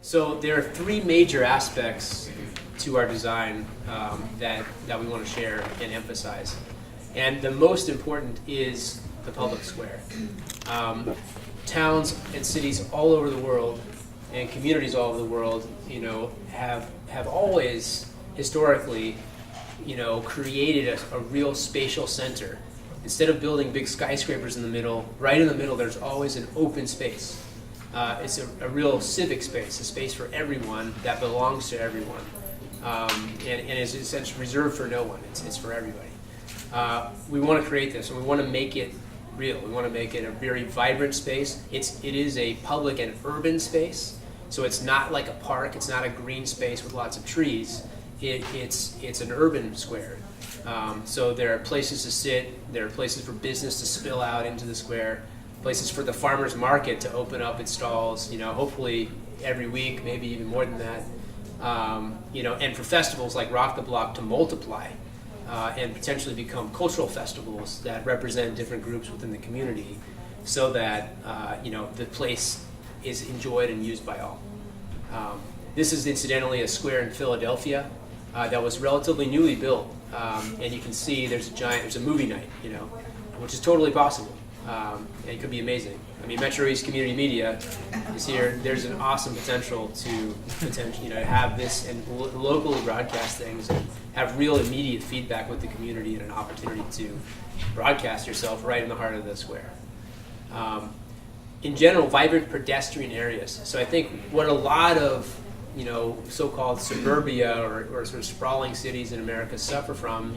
So there are three major aspects to our design that we want to share and emphasize. And the most important is the public square. Towns and cities all over the world and communities all over the world, have always historically, created a real spatial center. Instead of building big skyscrapers in the middle, right in the middle there's always an open space. It's a real civic space, a space for everyone that belongs to everyone, and is essentially reserved for no one. It's for everybody. We want to create this, and we want to make it real. We want to make it a very vibrant space. It is a public and urban space, so it's not like a park. It's not a green space with lots of trees. It's an urban square. So there are places to sit. There are places for business to spill out into the square. Places for the farmers market to open up its stalls, hopefully every week, maybe even more than that. And for festivals like Rock the Block to multiply and potentially become cultural festivals that represent different groups within the community, so that the place is enjoyed and used by all. This is incidentally a square in Philadelphia that was relatively newly built, and you can see there's a movie night, which is totally possible. And it could be amazing. I mean, Metro East Community Media is here. There's an awesome potential to have this and locally broadcast things and have real immediate feedback with the community and an opportunity to broadcast yourself right in the heart of the square. In general, vibrant pedestrian areas. So I think what a lot of so-called suburbia or sort of sprawling cities in America suffer from,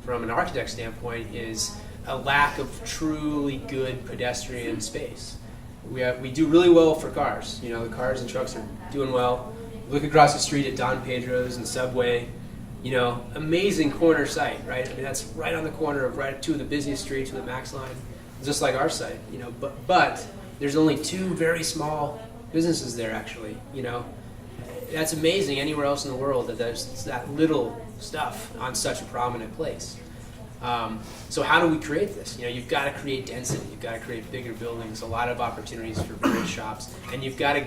from an architect standpoint, is a lack of truly good pedestrian space. We do really well for cars. The cars and trucks are doing well. Look across the street at Don Pedro's and Subway. Amazing corner site, right? I mean, that's right on the corner of two of the busiest streets with the Max line, just like our site. But there's only two very small businesses there, actually. That's amazing anywhere else in the world that there's that little stuff on such a prominent place. So how do we create this? You've got to create density. You've got to create bigger buildings, a lot of opportunities for great shops, and you've got to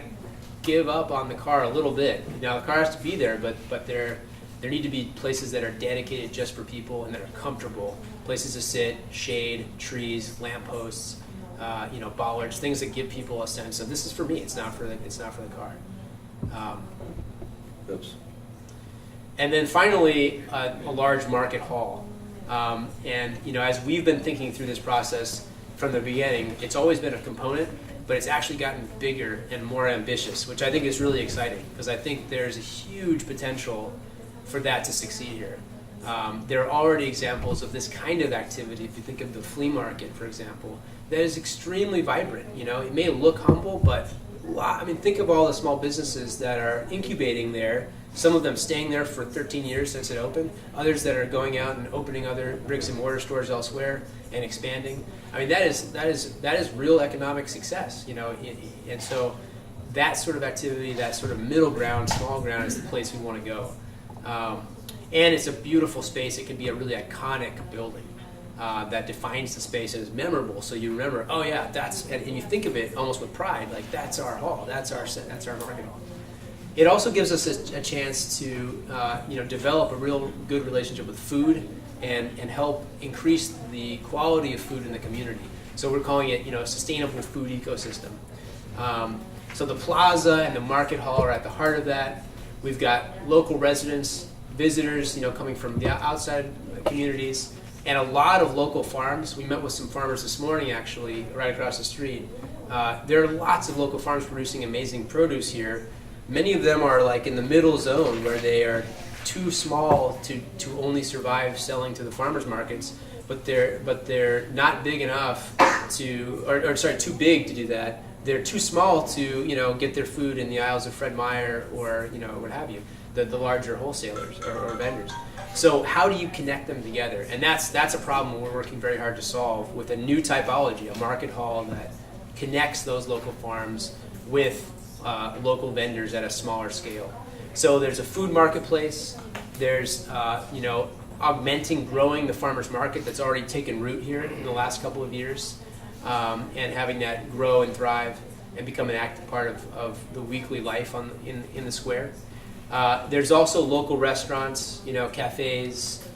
give up on the car a little bit. Now, the car has to be there, but there need to be places that are dedicated just for people and that are comfortable, places to sit, shade, trees, lampposts, bollards, things that give people a sense of this is for me. It's not for the car. Oops. And then finally, a large market hall. As we've been thinking through this process from the beginning, it's always been a component, but it's actually gotten bigger and more ambitious, which I think is really exciting, because I think there's a huge potential for that to succeed here. There are already examples of this kind of activity. If you think of the flea market, for example, that is extremely vibrant. It may look humble, but think of all the small businesses that are incubating there. Some of them staying there for 13 years since it opened. Others that are going out and opening other bricks and mortar stores elsewhere and expanding. I mean, that is real economic success. And so that sort of activity, that sort of middle ground, small ground, is the place we want to go. And it's a beautiful space. It can be a really iconic building that defines the space and is memorable. So you remember, oh yeah, and you think of it almost with pride, like that's our hall, that's our market hall. It also gives us a chance to develop a real good relationship with food and help increase the quality of food in the community. So we're calling it a sustainable food ecosystem. So the plaza and the market hall are at the heart of that. We've got local residents, visitors, coming from the outside communities, and a lot of local farms. We met with some farmers this morning, actually, right across the street. There are lots of local farms producing amazing produce here. Many of them are like in the middle zone where they are too small to only survive selling to the farmers markets, but they're not big enough too big to do that. They're too small to get their food in the aisles of Fred Meyer or what have you, the larger wholesalers or vendors. So how do you connect them together? And that's a problem we're working very hard to solve with a new typology, a market hall that connects those local farms with local vendors at a smaller scale. So there's a food marketplace. There's growing the farmers market that's already taken root here in the last couple of years, and having that grow and thrive. and become an active part of the weekly life in the square. There's also local restaurants, cafes.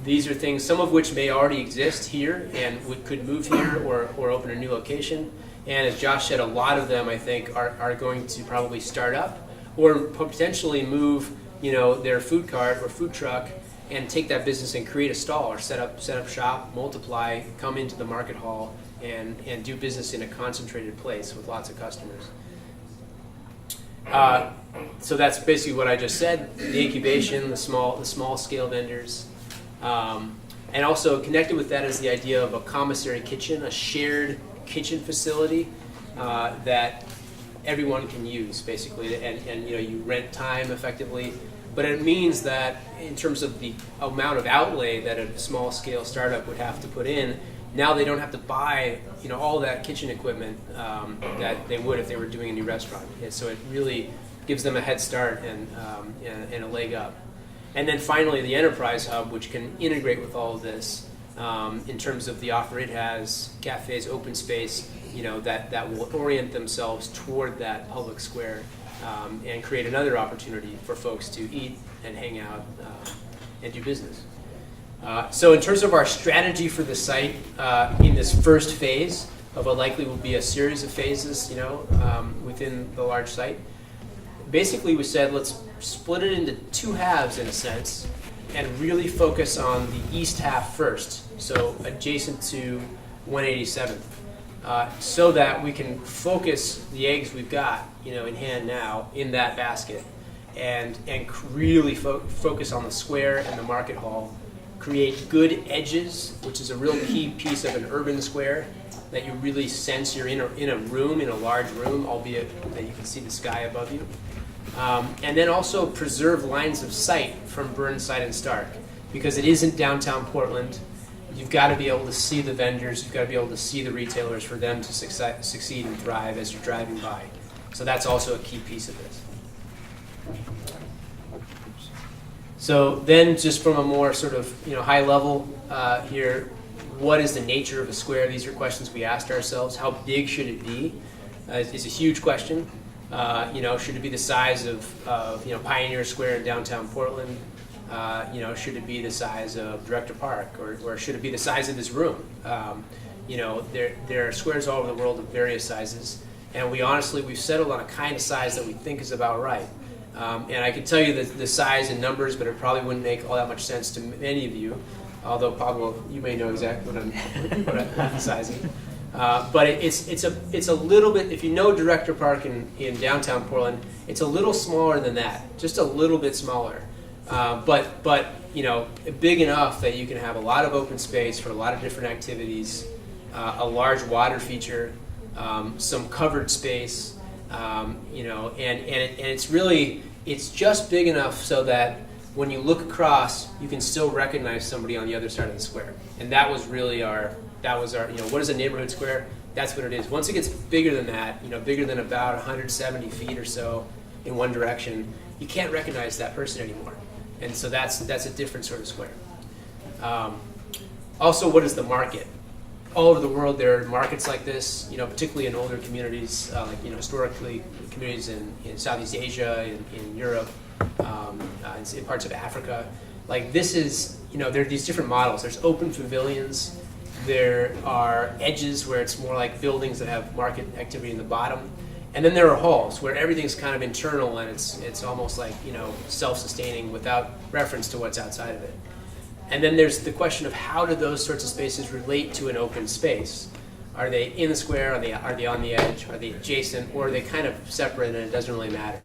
These are things, some of which may already exist here and could move here or open a new location. And as Josh said, a lot of them, I think, are going to probably start up or potentially move, their food cart or food truck and take that business and create a stall or set up shop, multiply, come into the market hall, and do business in a concentrated place with lots of customers. So that's basically what I just said: the incubation, the small scale vendors, and also connected with that is the idea of a commissary kitchen, a shared kitchen facility that everyone can use, basically, and you rent time effectively. But it means that in terms of the amount of outlay that a small scale startup would have to put in, now they don't have to buy all that kitchen equipment that they would if they were doing a new restaurant. And so it really gives them a head start and a leg up. And then finally, the enterprise hub, which can integrate with all of this in terms of the offer it has, cafes, open space, that will orient themselves toward that public square and create another opportunity for folks to eat and hang out and do business. So in terms of our strategy for the site in this first phase of what likely will be a series of phases, within the large site, basically we said let's split it into two halves in a sense and really focus on the east half first, so adjacent to 187th, so that we can focus the eggs we've got in hand now in that basket and really focus on the square and the market hall, create good edges, which is a real key piece of an urban square, that you really sense you're in a large room, albeit that you can see the sky above you. And then also preserve lines of sight from Burnside and Stark, because it isn't downtown Portland. You've got to be able to see the vendors, you've got to be able to see the retailers for them to succeed and thrive as you're driving by. So that's also a key piece of this. So then just from a more sort of high level here, what is the nature of a square? These are questions we asked ourselves. How big should it be? It's a huge question. Should it be the size of Pioneer Square in downtown Portland? Should it be the size of Director Park, or should it be the size of this room? There are squares all over the world of various sizes, and we've settled on a kind of size that we think is about right. And I can tell you the size and numbers, but it probably wouldn't make all that much sense to many of you. Although Pablo, you may know exactly what I'm sizing. But it's a little bit. If you know Director Park in downtown Portland, it's a little smaller than that, just a little bit smaller. But big enough that you can have a lot of open space for a lot of different activities, a large water feature, some covered space, and it's just big enough so that when you look across, you can still recognize somebody on the other side of the square. And that was really our what is a neighborhood square? That's what it is. Once it gets bigger than that, bigger than about 170 feet or so in one direction, you can't recognize that person anymore. And so that's a different sort of square. Also, what is the market? All over the world, there are markets like this, particularly in older communities, historically communities in Southeast Asia, in Europe, in parts of Africa. Like this is, there are these different models. There's open pavilions. There are edges where it's more like buildings that have market activity in the bottom. And then there are halls where everything's kind of internal and it's almost like, self-sustaining without reference to what's outside of it. And then there's the question of how do those sorts of spaces relate to an open space? Are they in the square? Are they on the edge? Are they adjacent? Or are they kind of separate and it doesn't really matter?